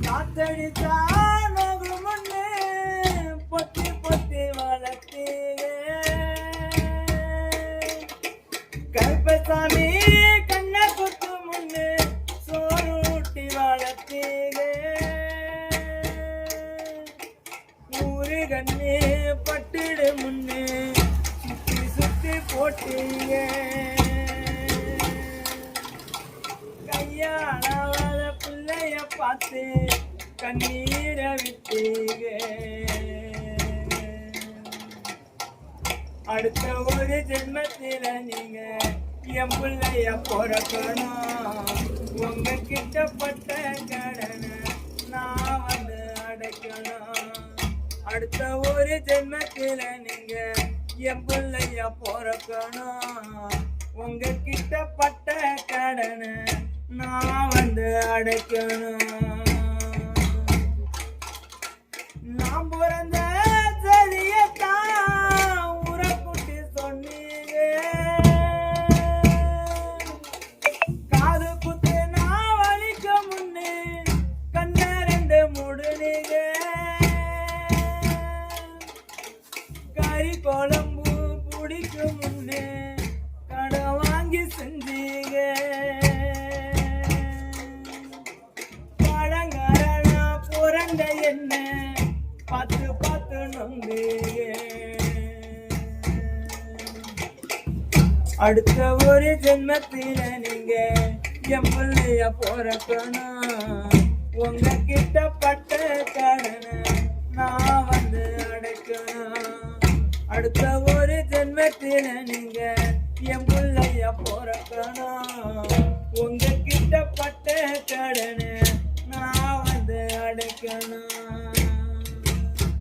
காத்தடிச்சா நோகு முன்னே பொத்தி பொத்தி வளர்த்தீங்க கருப்பசாமி கண்ணை குத்து முன்னே சோறு ஊட்டி வளர்த்தீங்க ஊரு கண்ணே பட்டிடு முன்னே சுத்தி சுத்தி போட்டீங்க கையாளாத பிள்ளைய பார்த்து கண்ணீரை விட்டீங்க அடுத்த ஒரு ஜென்மத்தில நீங்க என் பிள்ளைய பிறக்கணும் உங்க கிட்டப்பட்ட கடனை நான் வந்து அடைக்கணும் அடுத்த ஒரு ஜென்மத்தில நீங்க என் பிள்ளைய பிறக்கணும் உங்க கிட்டப்பட்ட கடனை நான் வந்து அடைக்கணும் நான் பிறந்த சரியத்தான் உரக்குட்டி சொன்னீங்க காது குத்து நான் வலிக்க முன்னே கண்ண ரெண்டு முடுனீங்க கறி குழம்பு பிடிக்கும் முன்னே கடை வாங்கி செஞ்சீங்க பழங்காரனா புரண்ட என்ன பார்த்து பார்த்து நொந்தீங்க அடுத்த ஒரு ஜென்மத்தில நீங்க என் பிள்ளைய பிறக்கணும் உங்க கிட்டப்பட்ட கடனை நான் வந்து அடைக்கணும் அடுத்த ஒரு ஜென்மத்தில நீங்க என் பிள்ளைய பிறக்கணும் உங்க கிட்டப்பட்ட கடனை நான் வந்து அடைக்கணும்